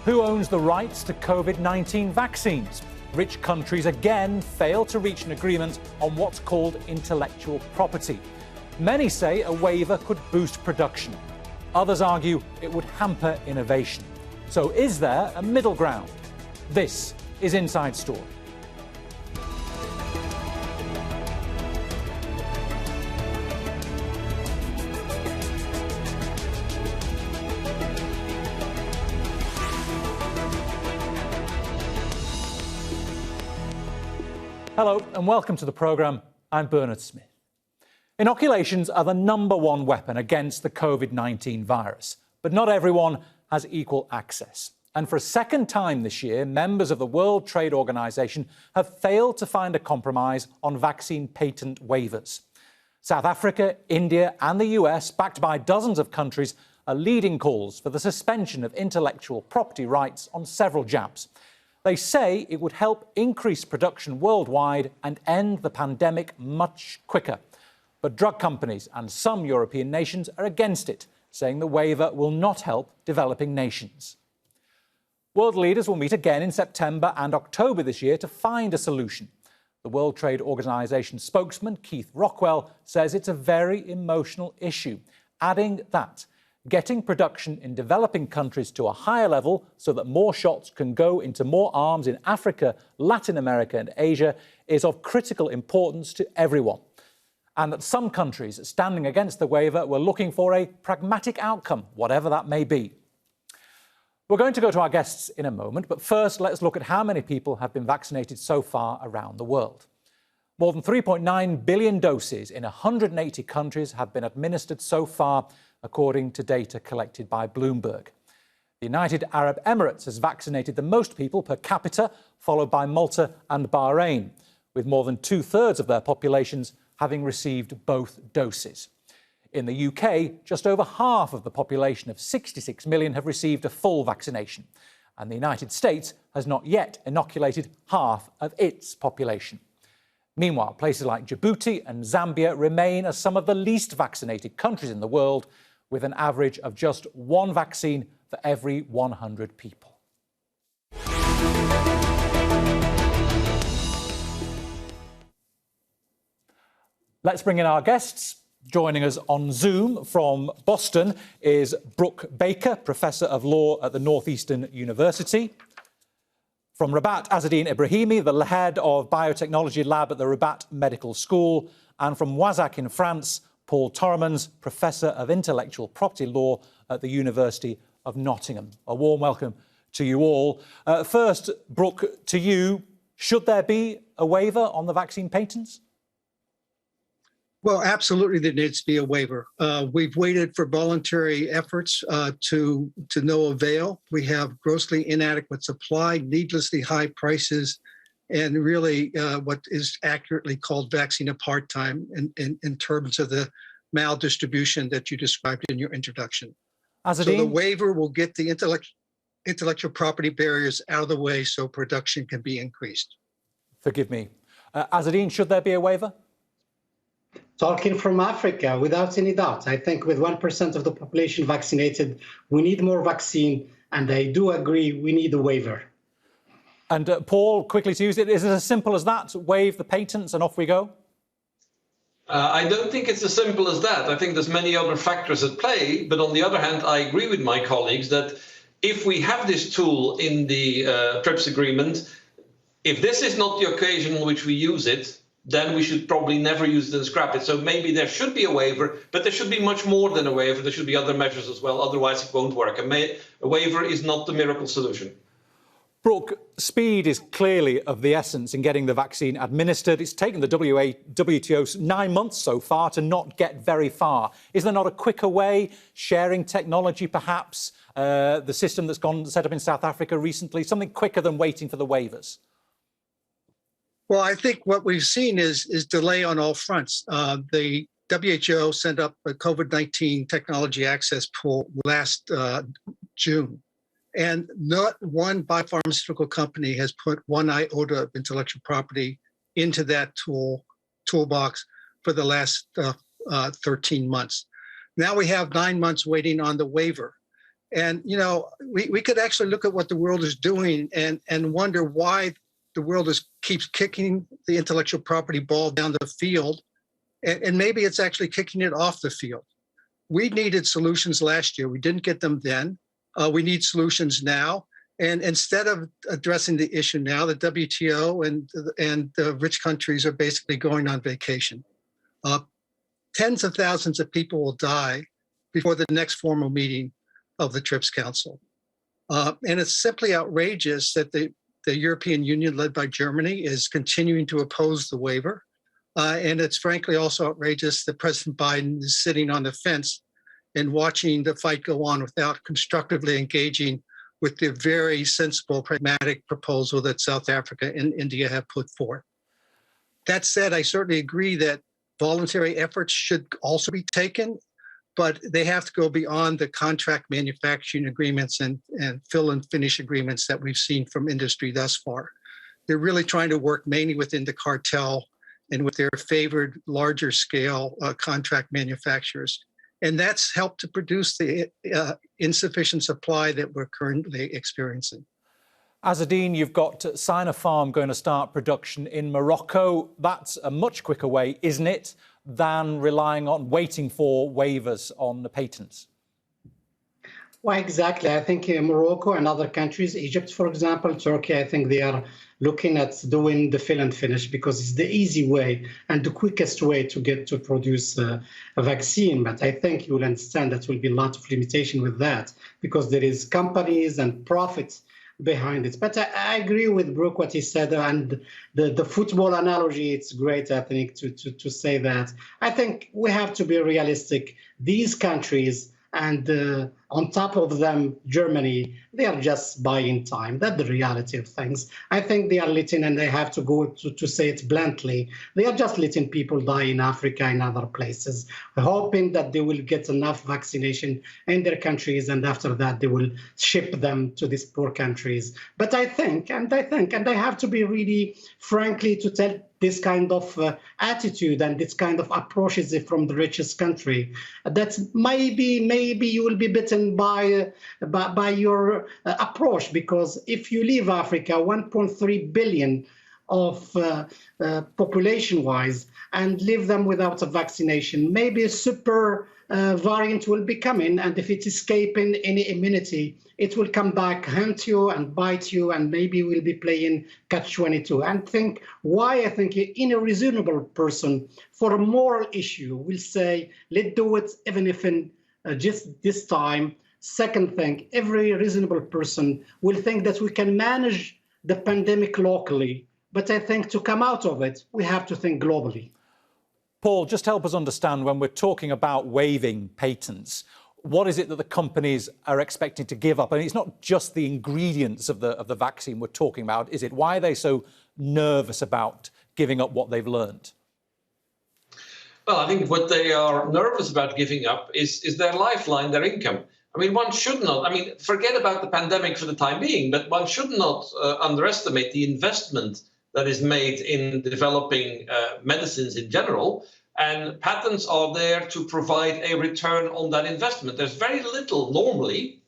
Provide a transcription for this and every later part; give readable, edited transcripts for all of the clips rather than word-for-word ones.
Who owns the rights to COVID-19 vaccines? Rich countries again fail to reach an agreement on what's called intellectual property. Many say a waiver could boost production. Others argue it would hamper innovation. So is there a middle ground? This is Inside Story. Hello and welcome to the programme. I'm Bernard Smith. Inoculations are the #1 weapon against the COVID-19 virus, but not everyone has equal access. And for a second time this year, members of the World Trade Organization have failed to find a compromise on vaccine patent waivers. South Africa, India and the US, backed by dozens of countries, are leading calls for the suspension of intellectual property rights on several jabs. They say it would help increase production worldwide and end the pandemic much quicker. But drug companies and some European nations are against it, saying the waiver will not help developing nations. World leaders will meet again in September and October this year to find a solution. The World Trade Organization spokesman, Keith Rockwell, says it's a very emotional issue, adding that getting production in developing countries to a higher level so that more shots can go into more arms in Africa, Latin America and Asia is of critical importance to everyone. And that some countries standing against the waiver were looking for a pragmatic outcome, whatever that may be. We're going to go to our guests in a moment, but first let's look at how many people have been vaccinated so far around the world. More than 3.9 billion doses in 180 countries have been administered so far, according to data collected by Bloomberg. The United Arab Emirates has vaccinated the most people per capita, followed by Malta and Bahrain, with more than 2/3 of their populations having received both doses. In the UK, just over half of the population of 66 million have received a full vaccination, and the United States has not yet inoculated half of its population. Meanwhile, places like Djibouti and Zambia remain as some of the least vaccinated countries in the world, with an average of just one vaccine for every 100 people. Let's bring in our guests. Joining us on Zoom from Boston is Brook Baker, Professor of Law at the Northeastern University. From Rabat, Azeddine Ibrahimi, the head of Biotechnology Lab at the Rabat Medical School. And from Wazak in France, Paul Torremans, Professor of Intellectual Property Law at the University of Nottingham. A warm welcome to you all. First, Brook, to you, should there be a waiver on the vaccine patents? Well, absolutely, there needs to be a waiver. We've waited for voluntary efforts to no avail. We have grossly inadequate supply, needlessly high prices, and really what is accurately called vaccine apartheid in terms of the maldistribution that you described in your introduction. Azeddine? So the waiver will get the intellectual property barriers out of the way so production can be increased. Forgive me. Azeddine, should there be a waiver? Talking from Africa, without any doubt, I think with 1% of the population vaccinated, we need more vaccine, and I do agree we need a waiver. And Paul, quickly to use it, is it as simple as that? Waive the patents and off we go? I don't think it's as simple as that. I think there's many other factors at play. But on the other hand, I agree with my colleagues that if we have this tool in the TRIPS agreement, if this is not the occasion on which we use it, then we should probably never use it and scrap it. So maybe there should be a waiver, but there should be much more than a waiver. There should be other measures as well. Otherwise, it won't work. A waiver is not the miracle solution. Brook, speed is clearly of the essence in getting the vaccine administered. It's taken the WTO 9 months so far to not get very far. Is there not a quicker way, sharing technology perhaps, the system that's gone set up in South Africa recently, something quicker than waiting for the waivers? Well, I think what we've seen is delay on all fronts. The WHO sent up a COVID-19 technology access pool last June. And not one biopharmaceutical company has put one iota of intellectual property into that toolbox for the last 13 months. Now we have 9 months waiting on the waiver. And, we could actually look at what the world is doing and wonder why the world keeps kicking the intellectual property ball down the field. And maybe it's actually kicking it off the field. We needed solutions last year. We didn't get them then. We need solutions now. And instead of addressing the issue now, the WTO and the rich countries are basically going on vacation. Tens of thousands of people will die before the next formal meeting of the TRIPS Council. And it's simply outrageous that the European Union, led by Germany, is continuing to oppose the waiver. And it's frankly also outrageous that President Biden is sitting on the fence and watching the fight go on without constructively engaging with the very sensible, pragmatic proposal that South Africa and India have put forth. That said, I certainly agree that voluntary efforts should also be taken, but they have to go beyond the contract manufacturing agreements and fill and finish agreements that we've seen from industry thus far. They're really trying to work mainly within the cartel and with their favored larger scale contract manufacturers. And that's helped to produce the insufficient supply that we're currently experiencing. Azeddine, you've got Sinopharm going to start production in Morocco. That's a much quicker way, isn't it, than relying on waiting for waivers on the patents? Well, exactly. I think Morocco and other countries, Egypt, for example, Turkey, I think they are looking at doing the fill and finish because it's the easy way and the quickest way to get to produce a vaccine. But I think you will understand that will be a lot of limitation with that because there is companies and profits behind it. But I agree with Brook what he said, and the football analogy, it's great, I think, to say that. I think we have to be realistic. These countries, and on top of them, Germany, they are just buying time. That's the reality of things. I think they are letting, and they have to go to say it bluntly, they are just letting people die in Africa and other places, hoping that they will get enough vaccination in their countries, and after that they will ship them to these poor countries. But I think, and I have to be really frankly to tell this kind of attitude and this kind of approaches from the richest country, that maybe you will be bitten by your approach, because if you leave Africa, 1.3 billion of population-wise, and leave them without a vaccination, maybe a super variant will be coming, and if it escaping any immunity, it will come back, hunt you and bite you, and maybe we'll be playing catch-22. And think why I think in a reasonable person, for a moral issue, will say, let's do it even if in just this time. Second thing, every reasonable person will think that we can manage the pandemic locally, but I think to come out of it, we have to think globally. Paul, just help us understand, when we're talking about waiving patents, what is it that the companies are expecting to give up? And it's not just the ingredients of the vaccine we're talking about, is it? Why are they so nervous about giving up what they've learned? Well, I think what they are nervous about giving up is their lifeline, their income. I mean, one should not, forget about the pandemic for the time being, but one should not underestimate the investment that is made in developing medicines in general. And patents are there to provide a return on that investment. There's very little normally,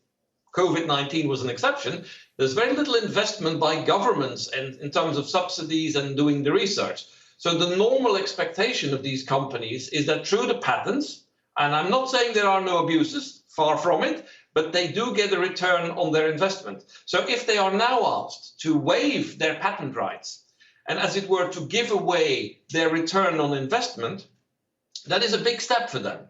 COVID-19 was an exception, there's very little investment by governments and in terms of subsidies and doing the research. So the normal expectation of these companies is that through the patents, and I'm not saying there are no abuses, far from it, but they do get a return on their investment. So if they are now asked to waive their patent rights, and as it were to give away their return on investment, that is a big step for them.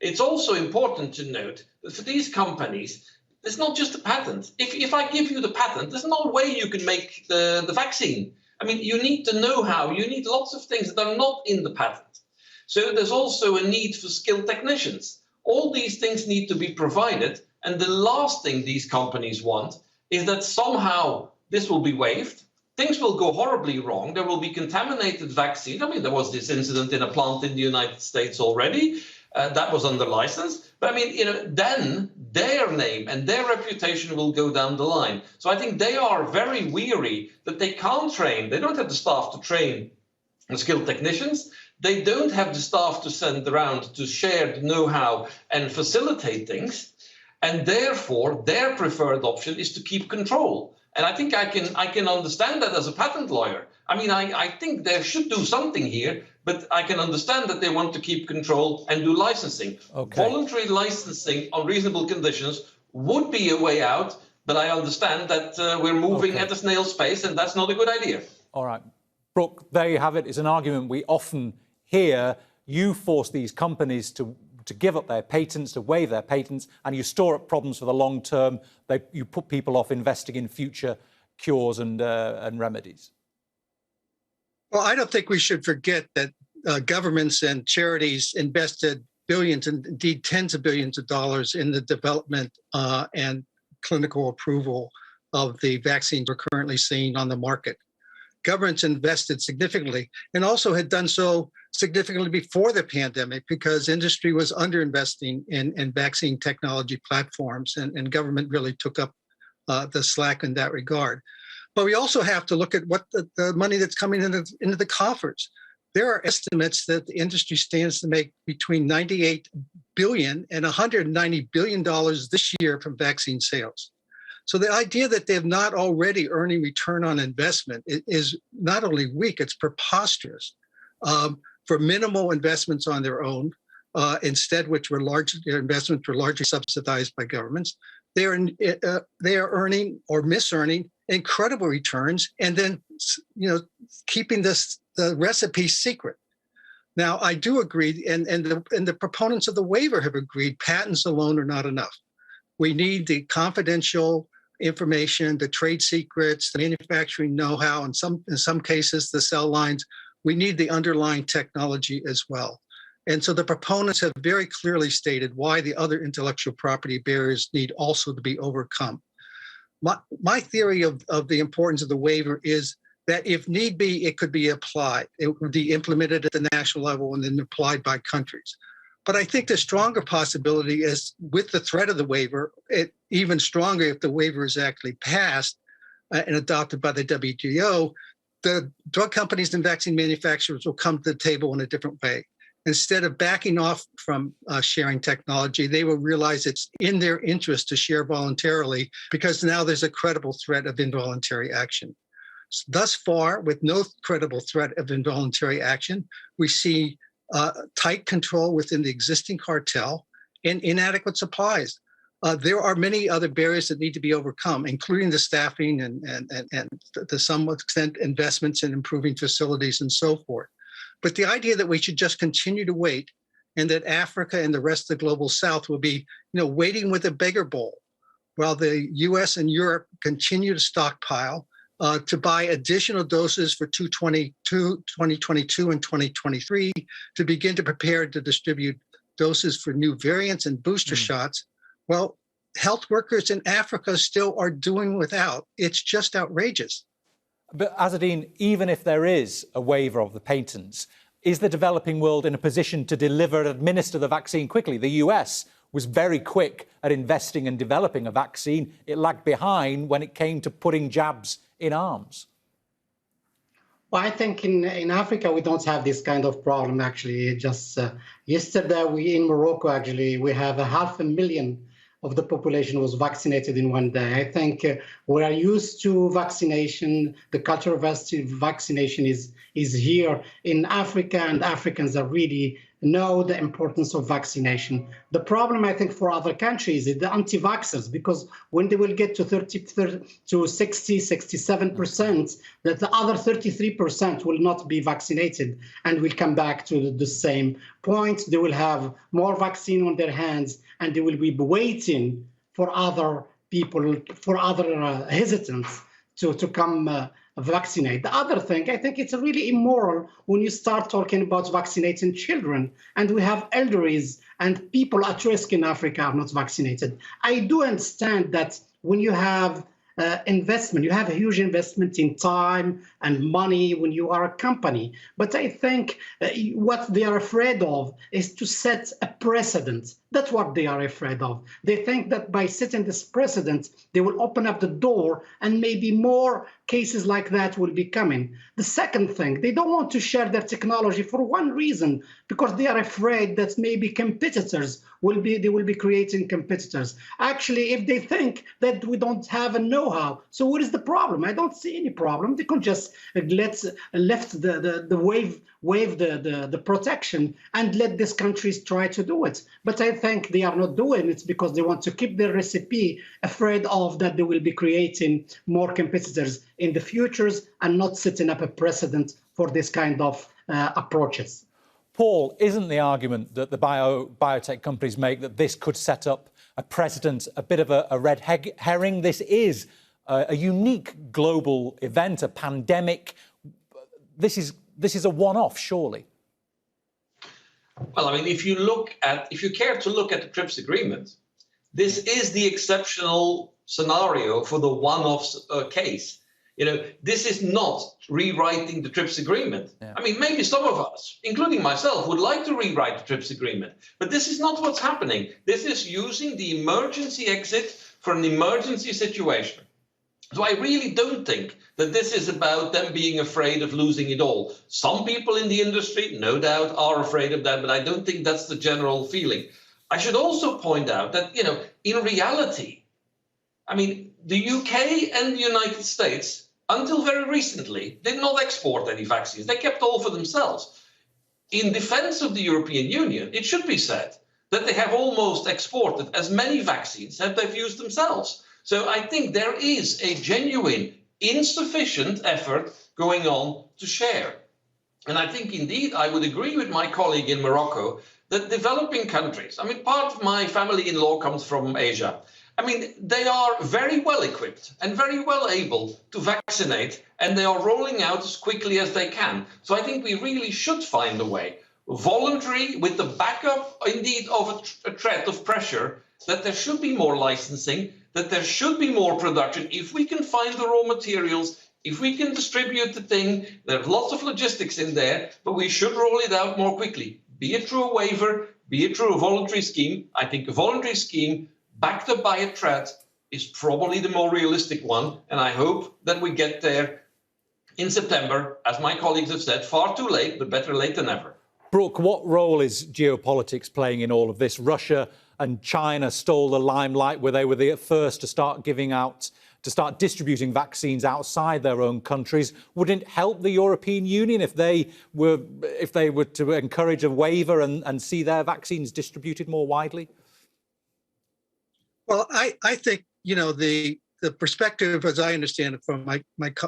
It's also important to note that for these companies, it's not just a patent. If I give you the patent, there's no way you can make the vaccine. You need the know-how, you need lots of things that are not in the patent. So there's also a need for skilled technicians. All these things need to be provided. And the last thing these companies want is that somehow this will be waived. Things will go horribly wrong. There will be contaminated vaccines. There was this incident in a plant in the United States already. That was under license. But then their name and their reputation will go down the line. So I think they are very weary that they can't train. They don't have the staff to train the skilled technicians. They don't have the staff to send around to share the know-how and facilitate things. And therefore, their preferred option is to keep control. And I think I can understand that as a patent lawyer. I mean, I think they should do something here, but I can understand that they want to keep control and do licensing. Okay. Voluntary licensing on reasonable conditions would be a way out, but I understand that we're moving at a snail's pace, and that's not a good idea. All right. Brooke, there you have it. It's an argument we often hear. You force these companies to give up their patents, to waive their patents, and you store up problems for the long term. You put people off investing in future cures and remedies. Well, I don't think we should forget that governments and charities invested billions and indeed tens of billions of dollars in the development and clinical approval of the vaccines we're currently seeing on the market. Governments invested significantly and also had done so significantly before the pandemic because industry was underinvesting in vaccine technology platforms, and government really took up the slack in that regard. But we also have to look at what the money that's coming into the coffers. There are estimates that the industry stands to make between $98 billion and $190 billion this year from vaccine sales. So the idea that they're not already earning return on investment is not only weak, it's preposterous. For minimal investments on their own, instead, their investments were largely subsidized by governments, they are earning or mis-earning incredible returns, and then keeping the recipe secret. Now, I do agree, and the proponents of the waiver have agreed, patents alone are not enough. We need the confidential information, the trade secrets, the manufacturing know-how, and in some cases, the cell lines. We need the underlying technology as well. And so the proponents have very clearly stated why the other intellectual property barriers need also to be overcome. My theory of the importance of the waiver is that if need be, it could be applied. It would be implemented at the national level and then applied by countries. But I think the stronger possibility is with the threat of the waiver, even stronger if the waiver is actually passed and adopted by the WTO, the drug companies and vaccine manufacturers will come to the table in a different way. Instead of backing off from sharing technology, they will realize it's in their interest to share voluntarily because now there's a credible threat of involuntary action. Thus far, with no credible threat of involuntary action, we see tight control within the existing cartel and inadequate supplies. There are many other barriers that need to be overcome, including the staffing and to some extent investments in improving facilities and so forth. But the idea that we should just continue to wait and that Africa and the rest of the global south will be waiting with a beggar bowl while the US and Europe continue to stockpile to buy additional doses for 2022 and 2023 to begin to prepare to distribute doses for new variants and booster shots. Well, health workers in Africa still are doing without. It's just outrageous. But Azeddine, even if there is a waiver of the patents, is the developing world in a position to deliver and administer the vaccine quickly? The US was very quick at investing and developing a vaccine. It lagged behind when it came to putting jabs in arms. Well, I think in Africa, we don't have this kind of problem, actually. Just yesterday, in Morocco, actually, we have 500,000 of the population was vaccinated in one day. I think we are used to vaccination. The culture of vaccination is here in Africa, and Africans are really know the importance of vaccination. The problem, I think, for other countries is the anti-vaxxers, because when they will get to 67%, that the other 33% will not be vaccinated and will come back to the same point. They will have more vaccine on their hands, and they will be waiting for other people, for other hesitants to come vaccinate. The other thing, I think it's really immoral when you start talking about vaccinating children, and we have elderlies and people at risk in Africa are not vaccinated. I do understand that when you have investment, you have a huge investment in time and money when you are a company. But I think what they are afraid of is to set a precedent. That's what they are afraid of. They think that by setting this precedent, they will open up the door and maybe more cases like that will be coming. The second thing, they don't want to share their technology for one reason, because they are afraid that maybe competitors will be creating competitors. Actually, if they think that we don't have a know-how, so what is the problem? I don't see any problem. They could just left the waive the protection and let these countries try to do it. But I think they are not doing it because they want to keep their recipe, afraid of that they will be creating more competitors in the futures and not setting up a precedent for this kind of approaches. Paul, isn't the argument that the biotech companies make that this could set up a precedent a bit of a red herring? This is a unique global event, a pandemic. This is a one-off, surely. Well, I mean, if you care to look at the TRIPS agreement, this is the exceptional scenario for the one-off case. This is not rewriting the TRIPS agreement. Yeah. I mean, maybe some of us, including myself, would like to rewrite the TRIPS agreement, but this is not what's happening. This is using the emergency exit for an emergency situation. So I really don't think that this is about them being afraid of losing it all. Some people in the industry, no doubt, are afraid of that, but I don't think that's the general feeling. I should also point out that, in reality, I mean, the UK and the United States, until very recently, did not export any vaccines. They kept all for themselves. In defense of the European Union, it should be said that they have almost exported as many vaccines as they've used themselves. So I think there is a genuine insufficient effort going on to share. And I think indeed I would agree with my colleague in Morocco that developing countries, I mean, part of my family-in-law comes from Asia. I mean, they are very well equipped and very well able to vaccinate, and they are rolling out as quickly as they can. So I think we really should find a way, voluntary, with the backup indeed of a threat of pressure, that there should be more licensing, that there should be more production. If we can find the raw materials, if we can distribute the thing, there's lots of logistics in there, but we should roll it out more quickly. Be it through a waiver, be it through a voluntary scheme. I think a voluntary scheme backed up by a threat is probably the more realistic one. And I hope that we get there in September, as my colleagues have said, far too late, but better late than never. Brook, what role is geopolitics playing in all of this? Russia and China stole the limelight, where they were the first to start distributing vaccines outside their own countries. Wouldn't it help the European Union if they were to encourage a waiver and see their vaccines distributed more widely? Well, I think, the perspective, as I understand it from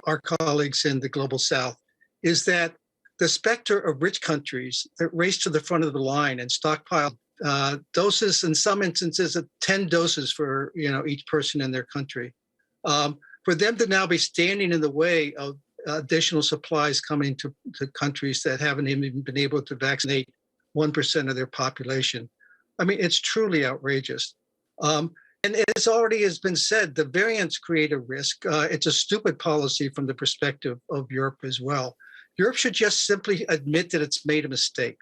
our colleagues in the Global South, is that the specter of rich countries that race to the front of the line and stockpile doses, in some instances, 10 doses for each person in their country, for them to now be standing in the way of additional supplies coming to countries that haven't even been able to vaccinate 1% of their population. I mean, it's truly outrageous. And as already has been said, the variants create a risk. It's a stupid policy from the perspective of Europe as well. Europe should just simply admit that it's made a mistake,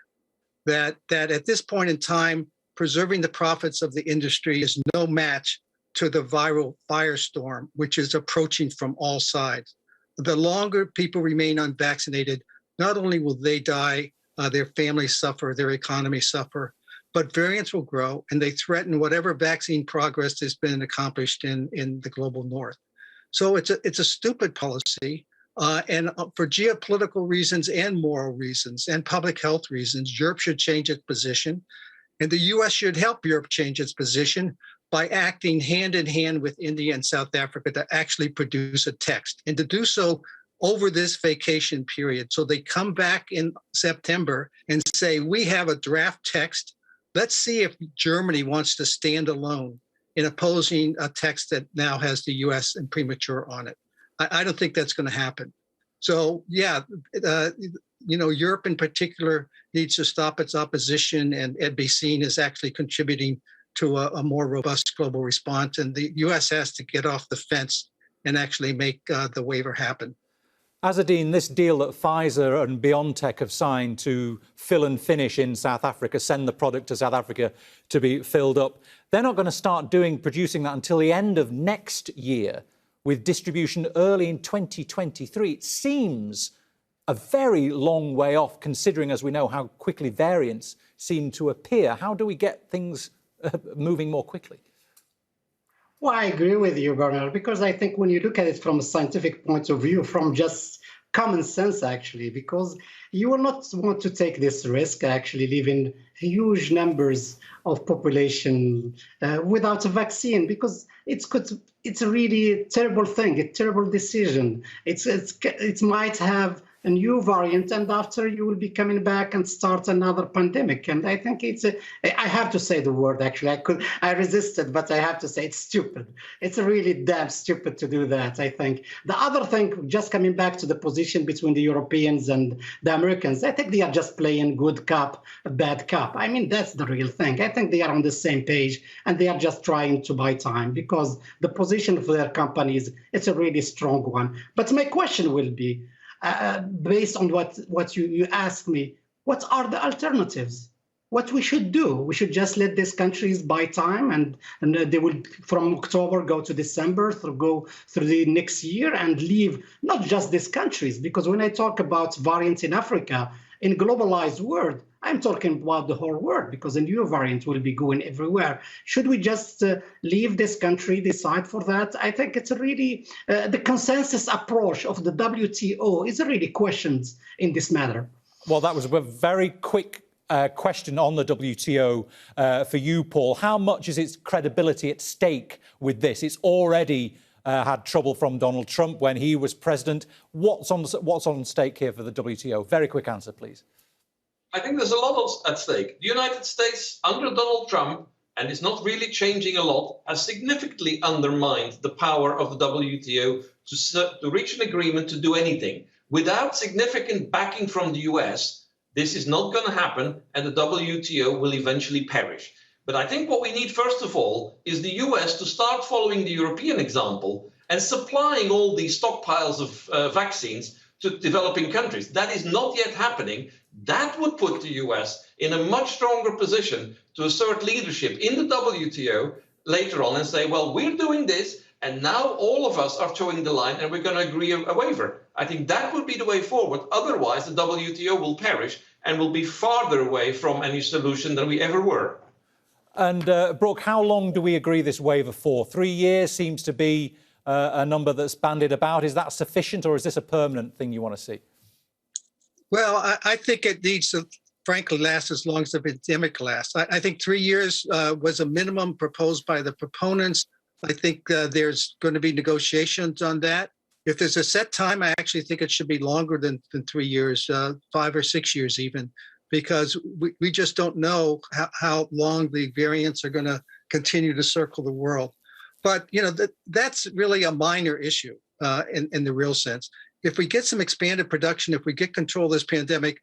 that at this point in time, preserving the profits of the industry is no match to the viral firestorm, which is approaching from all sides. The longer people remain unvaccinated, not only will they die, their families suffer, their economy suffer, but variants will grow, and they threaten whatever vaccine progress has been accomplished in the global north. So it's a stupid policy. And for geopolitical reasons and moral reasons and public health reasons, Europe should change its position. And the US should help Europe change its position by acting hand in hand with India and South Africa to actually produce a text, and to do so over this vacation period. So they come back in September and say, we have a draft text. Let's see if Germany wants to stand alone in opposing a text that now has the US and premature on it. I don't think that's going to happen. So, yeah, Europe in particular needs to stop its opposition and be seen as actually contributing to a more robust global response. And the US has to get off the fence and actually make the waiver happen. Azeddine, this deal that Pfizer and BioNTech have signed to fill and finish in South Africa, send the product to South Africa to be filled up, they're not going to start producing that until the end of next year, with distribution early in 2023. It seems a very long way off, considering, as we know, how quickly variants seem to appear. How do we get things moving more quickly? Well, I agree with you, Bernard, because I think when you look at it from a scientific point of view, from just common sense, actually, because you will not want to take this risk, actually, leaving huge numbers of population without a vaccine, because it's a really terrible thing, a terrible decision. It might have a new variant, and after you will be coming back and start another pandemic. And I think I have to say the word, actually. I resisted, but I have to say it's stupid. It's really damn stupid to do that, I think. The other thing, just coming back to the position between the Europeans and the Americans, I think they are just playing good cop, bad cop. I mean, that's the real thing. I think they are on the same page, and they are just trying to buy time, because the position for their companies, it's a really strong one. But my question will be, based on what you asked me, what are the alternatives? What we should do? We should just let these countries buy time, and they will, from October, go to December, go through the next year, and leave not just these countries. Because when I talk about variants in Africa, in a globalized world, I'm talking about the whole world, because a new variant will be going everywhere. Should we just leave this country, decide for that? I think it's really the consensus approach of the WTO is really questioned in this matter. Well, that was a very quick question on the WTO for you, Paul. How much is its credibility at stake with this? It's already had trouble from Donald Trump when he was president. What's on stake here for the WTO? Very quick answer, please. I think there's a lot at stake. The United States, under Donald Trump, and it's not really changing a lot, has significantly undermined the power of the WTO to reach an agreement to do anything. Without significant backing from the US, this is not going to happen, and the WTO will eventually perish. But I think what we need, first of all, is the US to start following the European example and supplying all these stockpiles of vaccines to developing countries. That is not yet happening. That would put the US in a much stronger position to assert leadership in the WTO later on and say, well, we're doing this, and now all of us are towing the line, and we're going to agree a waiver. I think that would be the way forward. Otherwise, the WTO will perish and will be farther away from any solution than we ever were. And Brook, how long do we agree this waiver for? 3 years seems to be a number that's bandied about. Is that sufficient, or is this a permanent thing you want to see? Well, I think it needs to, frankly, last as long as the pandemic lasts. I think 3 years was a minimum proposed by the proponents. I think there's going to be negotiations on that. If there's a set time, I actually think it should be longer than 3 years, 5 or 6 years even, because we just don't know how long the variants are going to continue to circle the world. But, you know, that's really a minor issue in the real sense. If we get some expanded production, if we get control of this pandemic,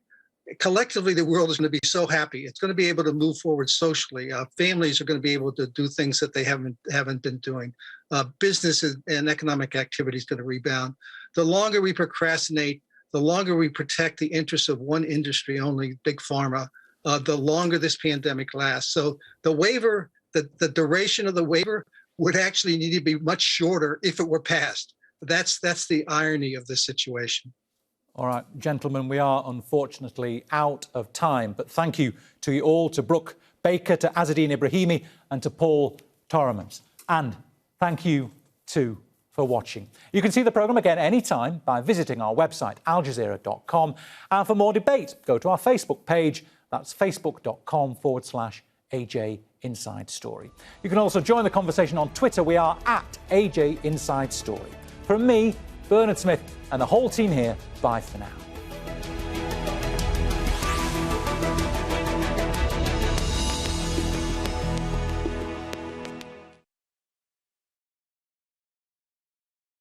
collectively, the world is going to be so happy. It's going to be able to move forward socially. Families are going to be able to do things that they haven't been doing. Businesses and economic activity is going to rebound. The longer we procrastinate, the longer we protect the interests of one industry only, big pharma, the longer this pandemic lasts. So the waiver, the duration of the waiver would actually need to be much shorter if it were passed. That's the irony of this situation. All right, gentlemen, we are unfortunately out of time, but thank you to you all, to Brook Baker, to Azeddine Ibrahimi, and to Paul Torremans. And thank you too for watching. You can see the programme again anytime by visiting our website, aljazeera.com. And for more debate, go to our Facebook page. That's facebook.com/AJ Inside Story. You can also join the conversation on Twitter. We are at AJ Inside Story. From me, Bernard Smith, and the whole team here, bye for now.